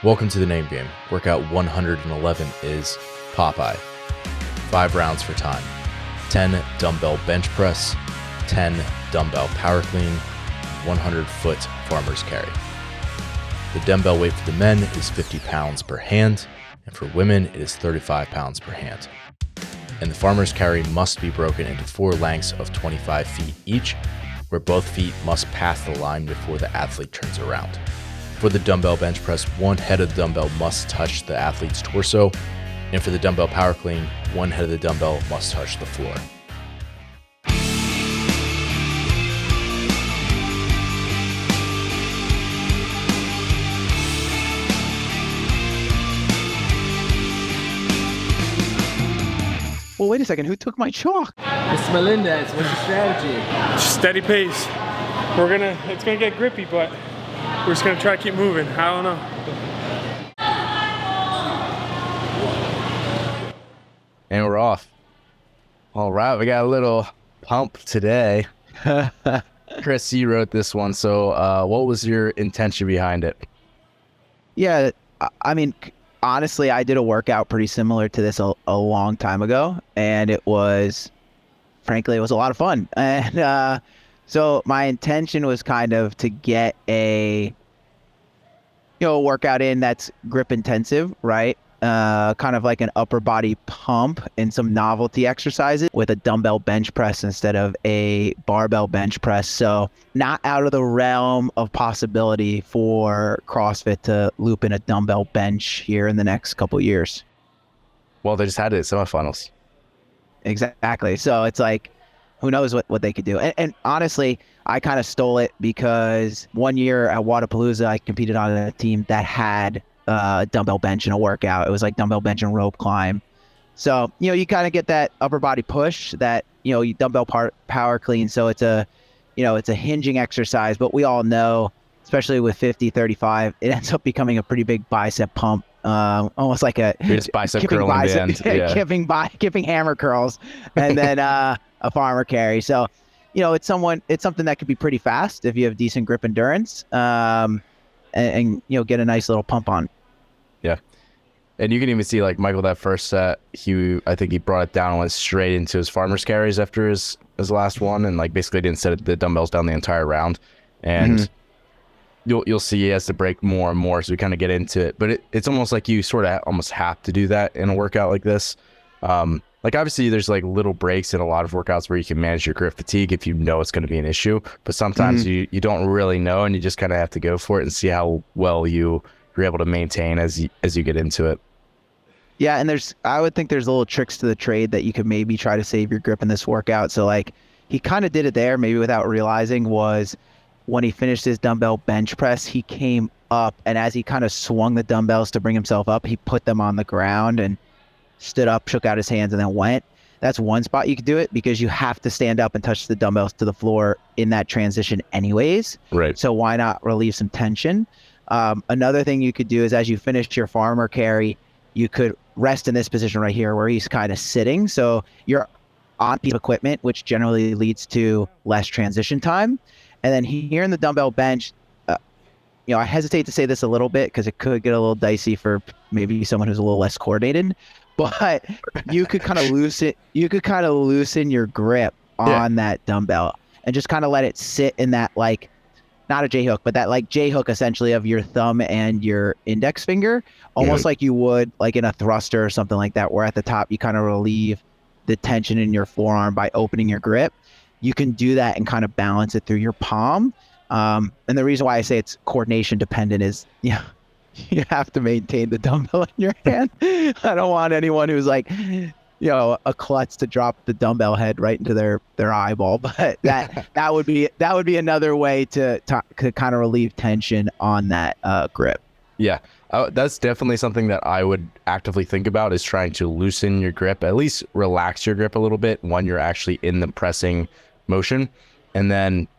Welcome to the name game. Workout 111 is Popeye. 5 rounds for time. 10 dumbbell bench press, 10 dumbbell power clean, 100-foot farmer's carry. The dumbbell weight for the men is 50 pounds per hand, and for women it is 35 pounds per hand. And the farmer's carry must be broken into 4 lengths of 25 feet each, where both feet must pass the line before the athlete turns around. For the dumbbell bench press, one head of the dumbbell must touch the athlete's torso, and for the dumbbell power clean, one head of the dumbbell must touch the floor. Well, wait a second. Who took my chalk? Mr. Melendez, what's your strategy? Steady pace. It's gonna get grippy, but we're just gonna try to keep moving. I don't know. And we're off. All right, we got a little pump today. Chris, you wrote this one, so what was your intention behind it? Yeah, I mean, honestly, I did a workout pretty similar to this a long time ago, and frankly, it was a lot of fun. And so my intention was kind of to get a workout in that's grip intensive, right? Kind of like an upper body pump and some novelty exercises with a dumbbell bench press instead of a barbell bench press. So not out of the realm of possibility for CrossFit to loop in a dumbbell bench here in the next couple of years. Well, they just had it at semifinals. Exactly. So it's like, who knows what they could do. And honestly, I kind of stole it because one year at Wadapalooza, I competed on a team that had dumbbell bench in a workout. It was like dumbbell bench and rope climb. So, you kind of get that upper body push, that, you dumbbell power clean. So it's a hinging exercise, but we all know, especially with 50-35, it ends up becoming a pretty big bicep pump. Almost like a bicep curl in the end. Yeah. Kipping hammer curls, and then a farmer carry. So, it's something that could be pretty fast if you have decent grip endurance, and get a nice little pump on. Yeah. And you can even see, like, Michael, that first set, I think he brought it down and went straight into his farmer's carries after his last one, and like basically didn't set the dumbbells down the entire round. And you'll see he has to break more and more, so we kind of get into it. But it's almost like you sort of almost have to do that in a workout like this. Like, obviously, there's like little breaks in a lot of workouts where you can manage your grip fatigue if you know it's going to be an issue. But sometimes you don't really know, and you just kind of have to go for it and see how well you're able to maintain as you get into it. Yeah, and I would think there's little tricks to the trade that you could maybe try to save your grip in this workout. So like, he kind of did it there, maybe without realizing, was when he finished his dumbbell bench press, he came up, and as he kind of swung the dumbbells to bring himself up, he put them on the ground and stood up, shook out his hands, and then went. That's one spot you could do it, because you have to stand up and touch the dumbbells to the floor in that transition anyways. Right. So why not relieve some tension? Another thing you could do is, as you finish your farmer carry, you could rest in this position right here where he's kind of sitting. So you're on a piece of equipment, which generally leads to less transition time. And then here in the dumbbell bench, I hesitate to say this a little bit because it could get a little dicey for maybe someone who's a little less coordinated, but you could kind of loosen your grip on that dumbbell and just kind of let it sit in that, like, not a J hook, but that like J hook essentially of your thumb and your index finger, almost like you would like in a thruster or something like that, where at the top you kind of relieve the tension in your forearm by opening your grip. You can do that and kind of balance it through your palm. And the reason why I say it's coordination dependent is, you have to maintain the dumbbell in your hand. I don't want anyone who's like, a klutz to drop the dumbbell head right into their eyeball, but that would be another way to kind of relieve tension on that grip. Yeah, that's definitely something that I would actively think about, is trying to loosen your grip, at least relax your grip a little bit when you're actually in the pressing motion. And then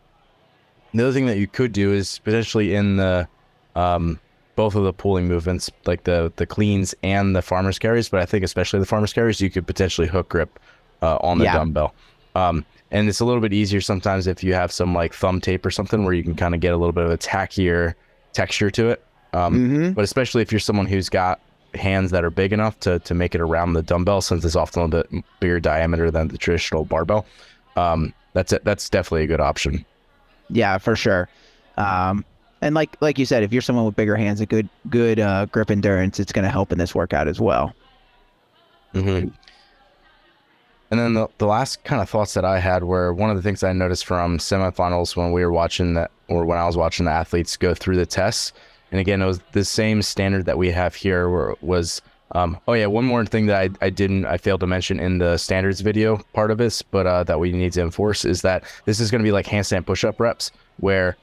the other thing that you could do is potentially in the both of the pulling movements, like the cleans and the farmer's carries, but I think especially the farmer's carries, you could potentially hook grip on the dumbbell. And it's a little bit easier sometimes if you have some like thumb tape or something where you can kind of get a little bit of a tackier texture to it. But especially if you're someone who's got hands that are big enough to make it around the dumbbell, since it's often a bit bigger diameter than the traditional barbell, that's definitely a good option. Yeah, for sure. And like you said, if you're someone with bigger hands, a good grip endurance, it's going to help in this workout as well. And then the last kind of thoughts that I had were, one of the things I noticed from semifinals when we were watching that, or when I was watching the athletes go through the tests. And again, it was the same standard that we have here, where it was, one more thing that I failed to mention in the standards video part of this, but that we need to enforce, is that this is going to be like handstand push-up reps, where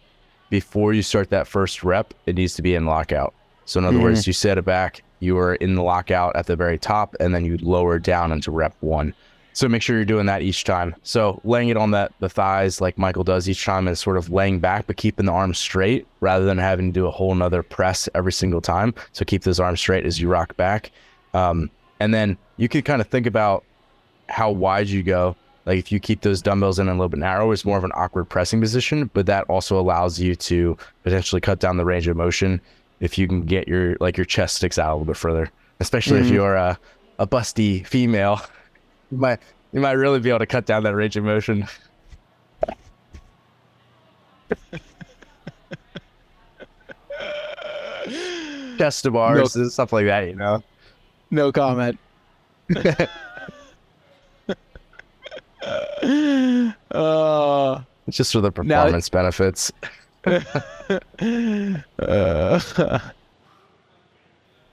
before you start that first rep, it needs to be in lockout. So in other words, you set it back, you are in the lockout at the very top, and then you lower down into rep 1. So make sure you're doing that each time. So laying it on the thighs like Michael does each time, is sort of laying back, but keeping the arms straight rather than having to do a whole nother press every single time. So keep those arms straight as you rock back. And then you can kind of think about how wide you go. Like if you keep those dumbbells in a little bit narrow, it's more of an awkward pressing position, but that also allows you to potentially cut down the range of motion if you can get your chest sticks out a little bit further, especially if you're a busty female. You might really be able to cut down that range of motion. Chest to bars, stuff like that, you know. No comment. It's just for the performance benefits.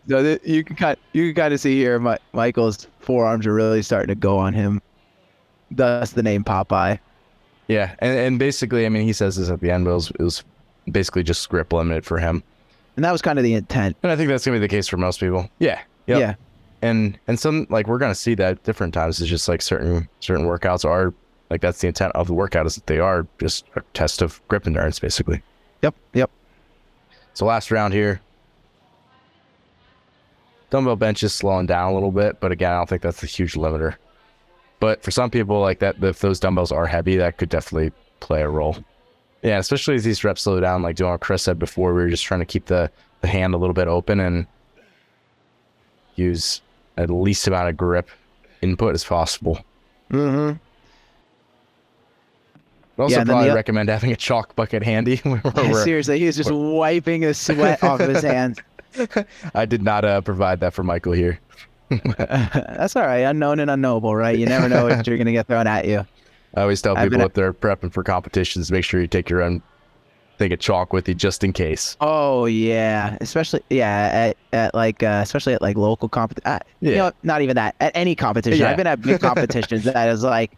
So you can kind of see here, Michael's forearms are really starting to go on him. Thus the name Popeye. Yeah, and basically, I mean, he says this at the end, but it was basically just grip limited for him. And that was kind of the intent. And I think that's gonna be the case for most people. Yeah. Yep. Yeah. And some, like, we're gonna see that different times. It's just like certain workouts are like, that's the intent of the workout, is that they are just a test of grip endurance, basically. Yep. So last round here. Dumbbell bench is slowing down a little bit, but again, I don't think that's a huge limiter. But for some people, like that, if those dumbbells are heavy, that could definitely play a role. Yeah, especially as these reps slow down, like doing what Chris said before, we were just trying to keep the hand a little bit open and use at least amount of grip input as possible. I'd also probably recommend having a chalk bucket handy. Seriously, he was just wiping the sweat off of his hands. I did not provide that for Michael here. That's all right. Unknown and unknowable, right? You never know what you're going to get thrown at you. I always tell people if they're prepping for competitions, make sure you take your own thing of chalk with you just in case. Oh yeah, especially at especially at like local competition. You know, not even that, at any competition. Yeah. I've been at big competitions that is like,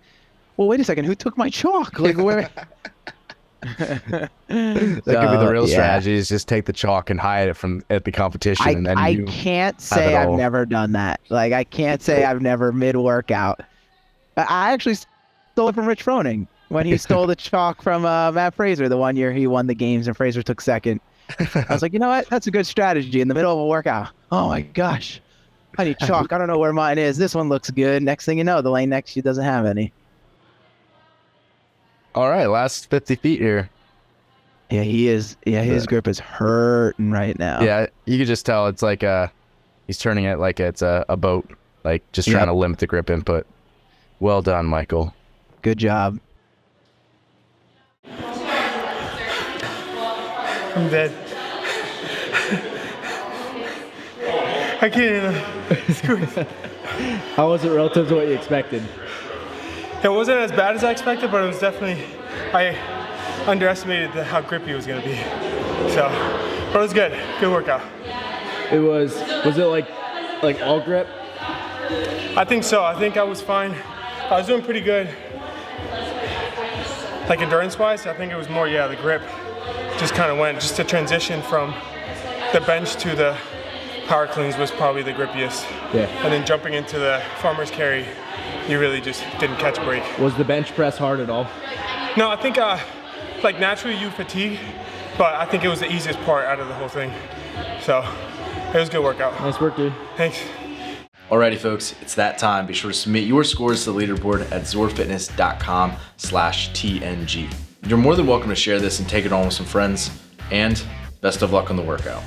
well, wait a second, who took my chalk? Like where? That could be the real strategy, is just take the chalk and hide it at the competition. And then I can't say I've never done that. Like, I can't say I've never mid-workout. I actually stole it from Rich Froning when he stole the chalk from Matt Fraser the one year he won the games and Fraser took second. I was like, you know what? That's a good strategy in the middle of a workout. Oh my gosh. I need chalk. I don't know where mine is. This one looks good. Next thing you know, the lane next to you doesn't have any. All right, last 50 feet here. Yeah, he is. Yeah, his grip is hurting right now. Yeah, you can just tell it's like he's turning it like it's a boat, like just trying to limit the grip input. Well done, Michael. Good job. I'm dead. I can't even. How was it relative to what you expected? It wasn't as bad as I expected, but it was definitely, I underestimated how grippy it was going to be. So, but it was good. Good workout. Was it like all grip? I think so. I think I was fine. I was doing pretty good. Like endurance-wise, I think it was more, the grip just kind of went. Just the transition from the bench to the power cleans was probably the grippiest. Yeah. And then jumping into the farmer's carry, you really just didn't catch a break. Was the bench press hard at all? No, I think like naturally you fatigue, but I think it was the easiest part out of the whole thing. So it was a good workout. Nice work, dude. Thanks. Alrighty, folks, it's that time. Be sure to submit your scores to the leaderboard at zorfitness.com/TNG. You're more than welcome to share this and take it on with some friends, and best of luck on the workout.